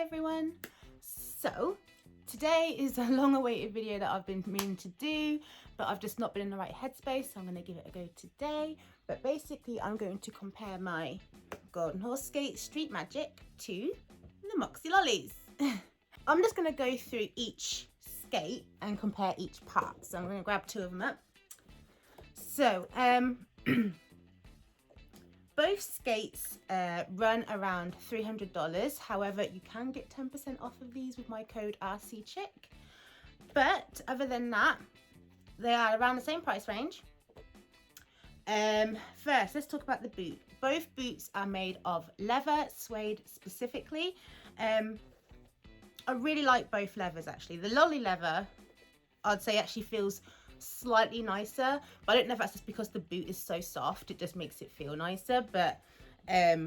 everyone. So today is a long-awaited video that I've been meaning to do, but I've just not been in the right headspace, so I'm going to give it a go today. But basically I'm going to compare my Golden Horse Skate Street Magic to the Moxi Lollies. I'm just going to go through each skate and compare each part. So I'm going to grab two of them up. So both skates run around $300. However, you can get 10% off of these with my code RCChick. But other than that, they are around the same price range. First, let's talk about the boot. Both boots are made of leather, suede specifically. I really like both leathers actually. The lolly leather, I'd say actually feels slightly nicer, but I don't know if that's just because the boot is so soft, it just makes it feel nicer. But yeah,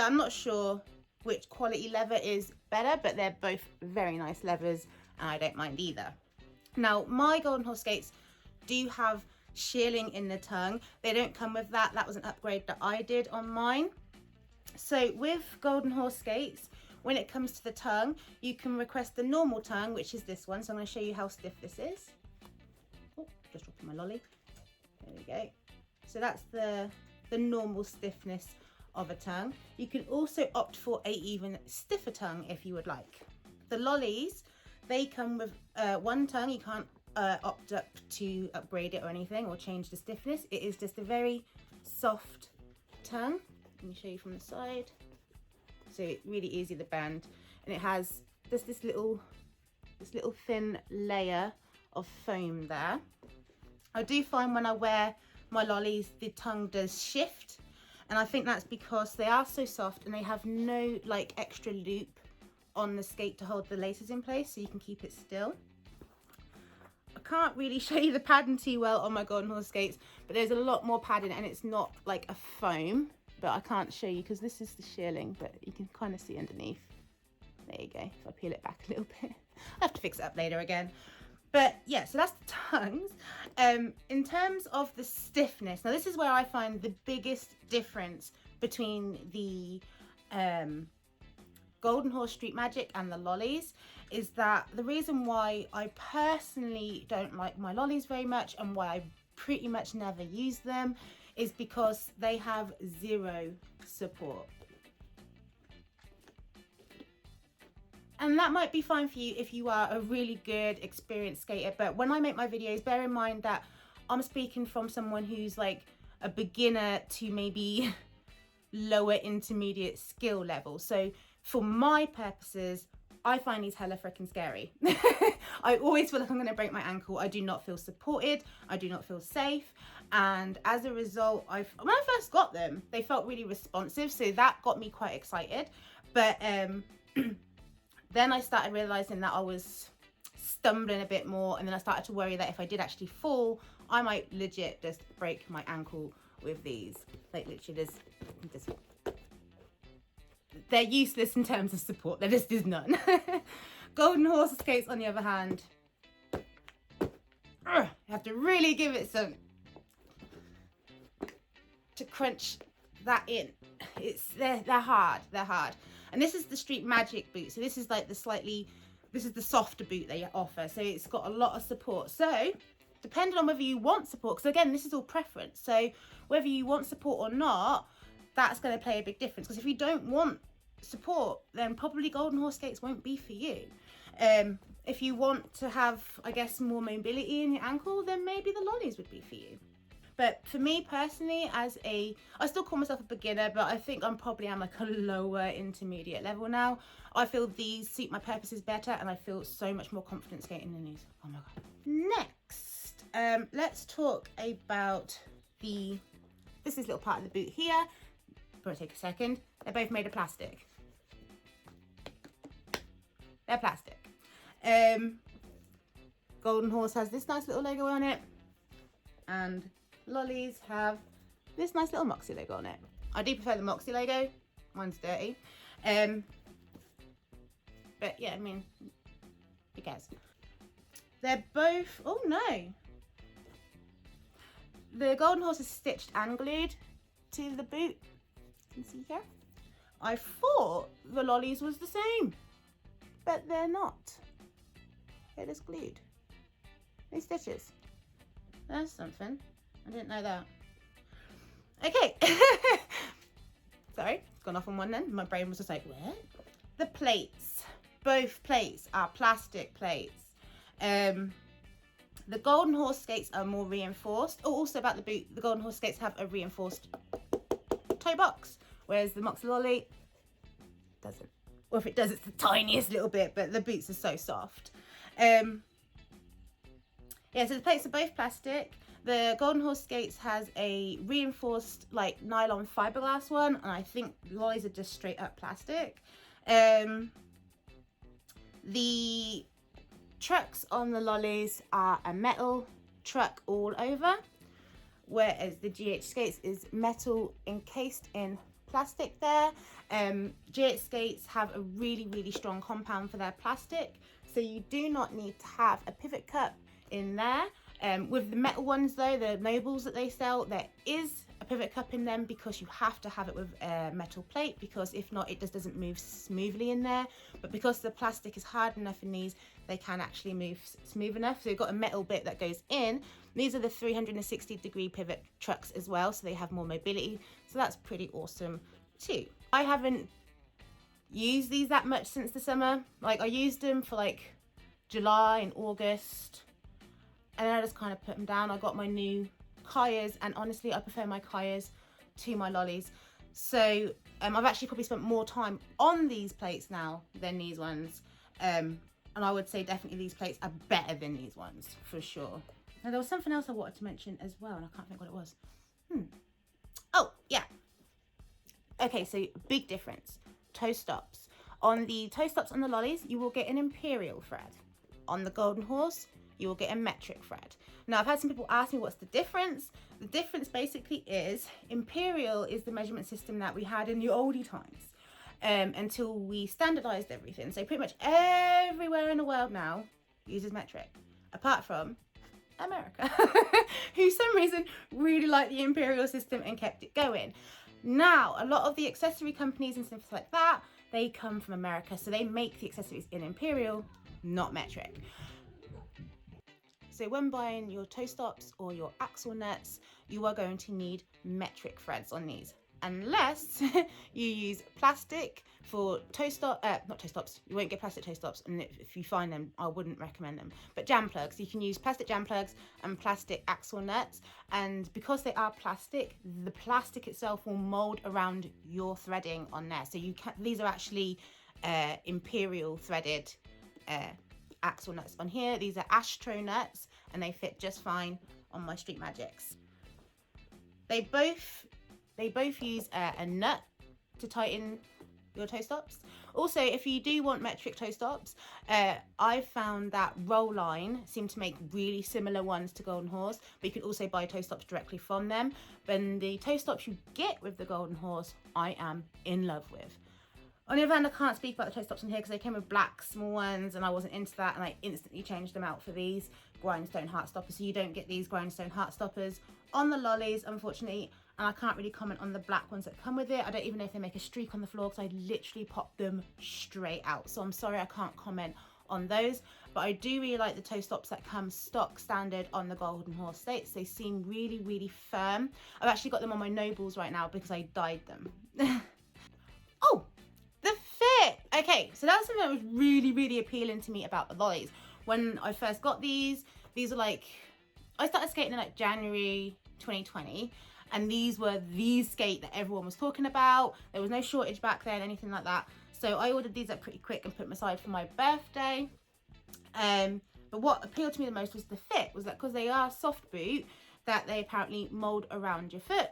I'm not sure which quality leather is better, but they're both very nice leathers and I don't mind either. Now my Golden Horse skates do have shearling in the tongue. They don't come with that. That was an upgrade that I did on mine. So with Golden Horse skates, when it comes to the tongue, you can request the normal tongue, which is this one. So I'm going to show you how stiff this is. Oh, just dropping my lolly. There we go. So that's the normal stiffness of a tongue. You can also opt for a even stiffer tongue if you would like. The lollies, they come with one tongue. You can't opt up to upgrade it or anything or change the stiffness. It is just a very soft tongue. Let me show you from the side. So it's really easy to bend, and it has just this little thin layer of foam there. I do find when I wear my lollies, the tongue does shift, and I think that's because they are so soft and they have no like extra loop on the skate to hold the laces in place, so you can keep it still. I can't really show you the padding too well on my Golden Horse skates, but there's a lot more padding and it's not like a foam. But I can't show you because this is the shearling, but you can kind of see underneath. There you go. If I peel it back a little bit, I have to fix it up later again. But yeah, so that's the tongues. In terms of the stiffness, now this is where I find the biggest difference between the Golden Horse Street Magic and the lollies is that the reason why I personally don't like my lollies very much and why I pretty much never use them is because they have zero support. And that might be fine for you if you are a really good experienced skater, but when I make my videos, bear in mind that I'm speaking from someone who's like a beginner to maybe lower intermediate skill level. So for my purposes, I find these hella freaking scary. I always feel like I'm going to break my ankle. I do not feel supported. I do not feel safe. And as a result, when I first got them, they felt really responsive. So that got me quite excited. But then I started realizing that I was stumbling a bit more. And then I started to worry that if I did actually fall, I might legit just break my ankle with these. Like literally just they're useless in terms of support. There just is none. Golden Horse skates, on the other hand, you have to really give it some to crunch that in. They're hard. They're hard. And this is the Street Magic boot. So this is like this is the softer boot they offer. So it's got a lot of support. So depending on whether you want support, because again, this is all preference. So whether you want support or not, that's going to play a big difference. Because if you don't want support, then probably Golden Horse skates won't be for you. If you want to have, I guess, more mobility in your ankle, then maybe the lollies would be for you. But for me personally, I still call myself a beginner, but I think I'm like a lower intermediate level now. I feel these suit my purposes better and I feel so much more confident skating in these. Oh my God. Next, let's talk about this little part of the boot here. Probably take a second. They're both made of plastic. They're plastic. Golden Horse has this nice little logo on it, and lollies have this nice little Moxi logo on it. I do prefer the Moxi logo. Mine's dirty. But yeah, I mean, who cares? They're both, oh no. The Golden Horse is stitched and glued to the boot. You can see here. I thought the lollies was the same, but they're not. They're just glued. These stitches. That's something. I didn't know that. Okay. Sorry, gone off on one then. My brain was just like, what? The plates. Both plates are plastic plates. The Golden Horse skates are more reinforced. Oh, also about the boot, the Golden Horse skates have a reinforced toe box, whereas the Moxi Lolly doesn't. Or if it does, it's the tiniest little bit, but the boots are so soft. Yeah, so the plates are both plastic. The Golden Horse skates has a reinforced like nylon fiberglass one, and I think lollies are just straight up plastic. The trucks on the lollies are a metal truck all over, whereas the GH skates is metal encased in plastic there. GH skates have a really strong compound for their plastic, so you do not need to have a pivot cup in there. With the metal ones though, the Nobles that they sell, there is a pivot cup in them because you have to have it with a metal plate, because if not it just doesn't move smoothly in there. But because the plastic is hard enough in these, they can actually move smooth enough. So you've got a metal bit that goes in. These are the 360-degree pivot trucks as well, so they have more mobility, so that's pretty awesome too. I haven't used these that much since the summer. Like I used them for like July and August, and then I just kind of put them down. I got my new Kayas, and honestly I prefer my Kayas to my lollies. So I've actually probably spent more time on these plates now than these ones. And I would say definitely these plates are better than these ones for sure. Now there was something else I wanted to mention as well, and I can't think what it was. Oh yeah. Okay, so big difference. Toe stops. On the toe stops on the lollies, you will get an imperial thread. On the Golden Horse, you will get a metric thread. Now I've had some people ask me what's the difference. The difference basically is imperial is the measurement system that we had in the oldie times, until we standardized everything. So pretty much everywhere in the world now uses metric, apart from America, who for some reason really liked the imperial system and kept it going. Now a lot of the accessory companies and stuff like that, they come from America, so they make the accessories in imperial, not metric. So when buying your toe stops or your axle nuts, you are going to need metric threads on these, unless you use plastic for toe stop, not toe stops, you won't get plastic toe stops, and if you find them, I wouldn't recommend them. But jam plugs, you can use plastic jam plugs and plastic axle nuts, and because they are plastic, the plastic itself will mold around your threading on there. So you can, these are actually imperial threaded axle nuts on here. These are Astro nuts, and they fit just fine on my Street Magics. They both use a nut to tighten your toe stops. Also, if you do want metric toe stops, I've found that Roll Line seem to make really similar ones to Golden Horse, but you can also buy toe stops directly from them. But the toe stops you get with the Golden Horse, I am in love with. On the other hand, I can't speak about the toe stops in here because they came with black small ones and I wasn't into that, and I instantly changed them out for these grindstone heart stoppers. So you don't get these grindstone heart stoppers on the lollies, unfortunately, and I can't really comment on the black ones that come with it. I don't even know if they make a streak on the floor because I literally popped them straight out. So I'm sorry I can't comment on those, but I do really like the toe stops that come stock standard on the Golden Horse skates. They seem really firm. I've actually got them on my Nobles right now because I dyed them. Oh! The fit. Okay, so that's something that was really appealing to me about the lollies. When I first got these are like, I started skating in like January 2020, and these were the skate that everyone was talking about. There was no shortage back then, anything like that. So I ordered these up pretty quick and put them aside for my birthday. But what appealed to me the most was the fit, was that because they are soft boot, that they apparently mold around your foot.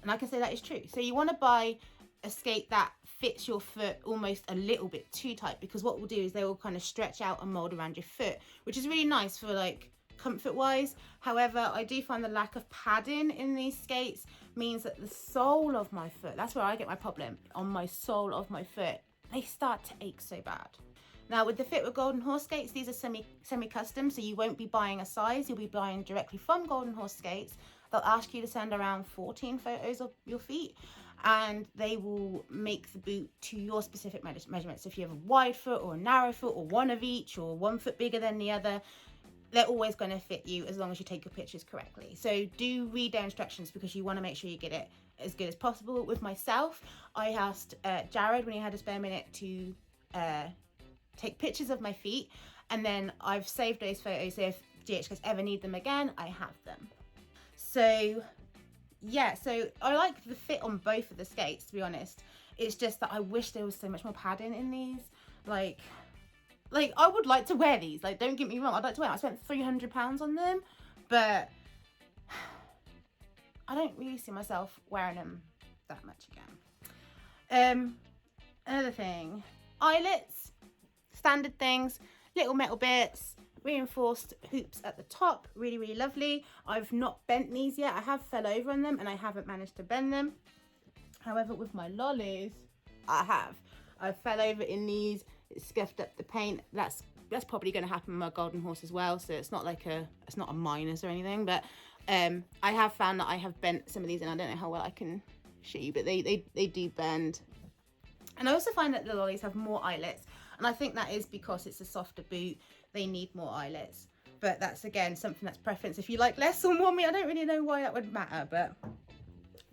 And I can say that is true. So you want to buy a skate that fits your foot almost a little bit too tight, because what we'll do is they will kind of stretch out and mold around your foot, which is really nice for like comfort wise. However, I do find the lack of padding in these skates means that the sole of my foot, that's where I get my problem, on my sole of my foot, they start to ache so bad. Now with the fit with Golden Horse skates, these are semi-custom, so you won't be buying a size, you'll be buying directly from Golden Horse skates. They'll ask you to send around 14 photos of your feet, and they will make the boot to your specific measurements. So if you have a wide foot or a narrow foot or one of each or 1 foot bigger than the other, they're always going to fit you as long as you take your pictures correctly. So do read their instructions, because you want to make sure you get it as good as possible. With myself, I asked Jared, when he had a spare minute, to take pictures of my feet, and then I've saved those photos, so if GHKs ever need them again, I have them. So yeah, so I like the fit on both of the skates, to be honest. It's just that I wish there was so much more padding in these. Like I would like to wear these, like, don't get me wrong, I'd like to wear them. I spent £300 on them, but I don't really see myself wearing them that much again. Another thing, eyelets, standard things, little metal bits, reinforced hoops at the top, really, really lovely. I've not bent these yet. I have fell over on them and I haven't managed to bend them. However, with my lollies, I fell over in these, it scuffed up the paint. That's probably going to happen with my golden horse as well, so it's not like it's not a minus or anything, but I have found that I have bent some of these, and I don't know how well I can show you, but they do bend. And I also find that the lollies have more eyelets, and I think that is because it's a softer boot, they need more eyelets. But that's, again, something that's preference. If you like less or more meat, I don't really know why that would matter, but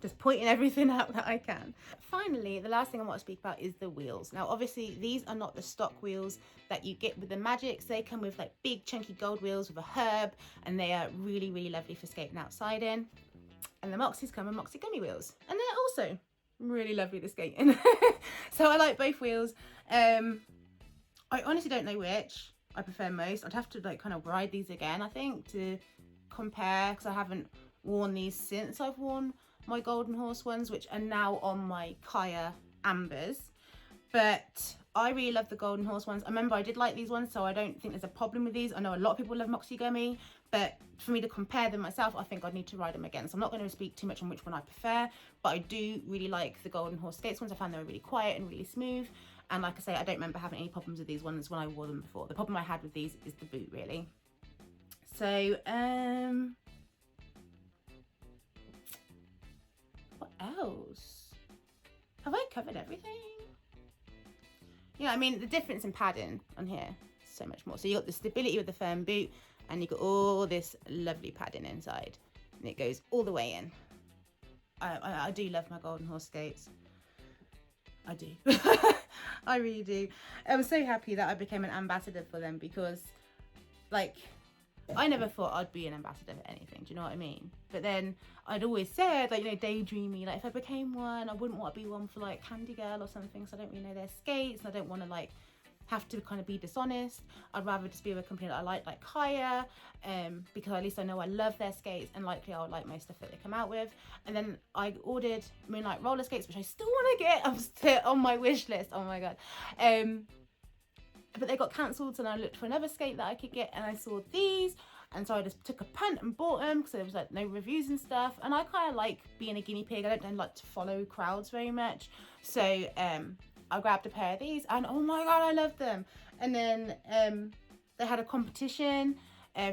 just pointing everything out that I can. Finally, the last thing I want to speak about is the wheels. Now, obviously, these are not the stock wheels that you get with the Magics. They come with like big chunky gold wheels with a herb, and they are really, really lovely for skating outside in. And the Moxis come with Moxi gummy wheels, and they're also really lovely to skate in. So I like both wheels. I honestly don't know which I prefer most. I'd have to like kind of ride these again, I think, to compare, because I haven't worn these since I've worn my golden horse ones, which are now on my Kaya Ambers. But I really love the golden horse ones. I remember I did like these ones, so I don't think there's a problem with these. I know a lot of people love Moxi gummy, but for me to compare them myself, I think I'd need to ride them again. So I'm not going to speak too much on which one I prefer, but I do really like the golden horse skates ones. I found they were really quiet and really smooth, and like I say, I don't remember having any problems with these ones when I wore them before. The problem I had with these is the boot, really. So what else? Have I covered everything? Yeah, I mean, the difference in padding on here is so much more. So you got the stability with the firm boot, and you got all this lovely padding inside, and it goes all the way in. I do love my golden horse skates. I do. I really do. I'm so happy that I became an ambassador for them, because, like, I never thought I'd be an ambassador for anything, do you know what I mean? But then I'd always said, like, you know, daydreaming, like, if I became one, I wouldn't want to be one for, like, Candy Girl or something, so I don't really know their skates, and I don't want to, like, have to kind of be dishonest. I'd rather just be with a company that I like Kaya, because at least I know I love their skates, and likely I'll like most stuff that they come out with. And then I ordered Moonlight roller skates, which I still want to get. I'm still on my wish list, oh my god. But they got cancelled, so then I looked for another skate that I could get, and I saw these, and so I just took a punt and bought them, because there was like no reviews and stuff, and I kind of like being a guinea pig. I don't like to follow crowds very much, so I grabbed a pair of these, and oh my god, I love them. And then they had a competition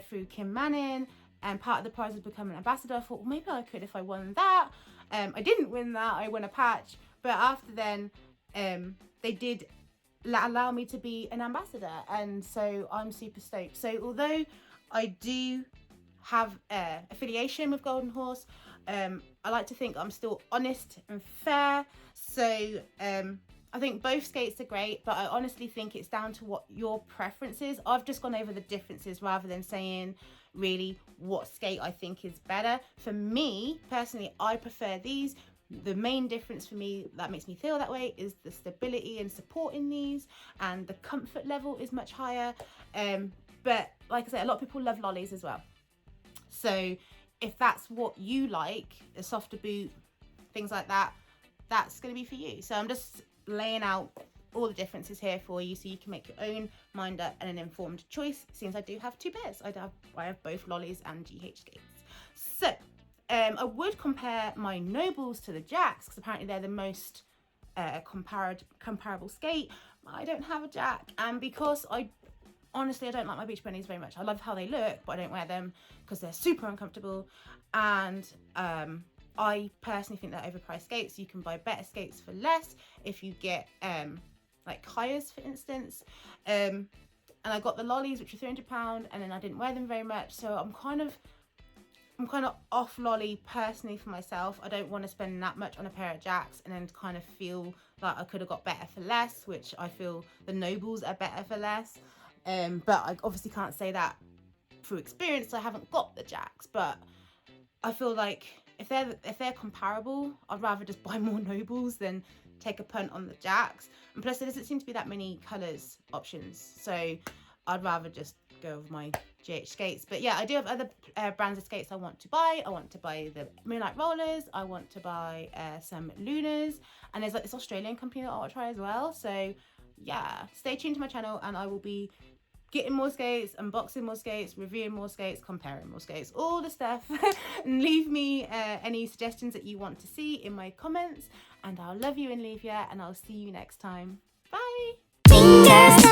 through Kim Manning, and part of the prize was becoming an ambassador. I thought, well, maybe I could if I won that. I didn't win that, I won a patch, but after then they did allow me to be an ambassador, and so I'm super stoked. So although I do have affiliation with Golden Horse, I like to think I'm still honest and fair. So I think both skates are great, but I honestly think it's down to what your preference is. I've just gone over the differences rather than saying really what skate I think is better. For me personally, I prefer these. The main difference for me that makes me feel that way is the stability and support in these, and the comfort level is much higher. But like I said, a lot of people love lollies as well. So if that's what you like, a softer boot, things like that, that's going to be for you. So I'm just laying out all the differences here for you, so you can make your own mind up and an informed choice, since I do have two pairs. I have both lollies and GH skates. So I would compare my Nobles to the Jacks, because apparently they're the most comparable skate. I don't have a Jack, and because honestly I don't like my beach bunnies very much. I love how they look, but I don't wear them because they're super uncomfortable, and I personally think they're overpriced skates. You can buy better skates for less if you get like Kayas, for instance. And I got the lollies, which were £300, and then I didn't wear them very much. So I'm kind of off lolly personally for myself. I don't want to spend that much on a pair of jacks and then kind of feel like I could have got better for less, which I feel the Nobles are better for less. But I obviously can't say that through experience. I haven't got the jacks, but I feel like if they're comparable, I'd rather just buy more Nobles than take a punt on the jacks. And plus, there doesn't seem to be that many colours options, so I'd rather just go with my GH skates. But yeah, I do have other brands of skates I want to buy. I want to buy the Moonlight Rollers. I want to buy some Lunas, and there's like this Australian company that I want to try as well. So yeah, stay tuned to my channel, and I will be getting more skates, unboxing more skates, reviewing more skates, comparing more skates, all the stuff. And leave me any suggestions that you want to see in my comments, and I'll love you and leave you, and I'll see you next time. Bye.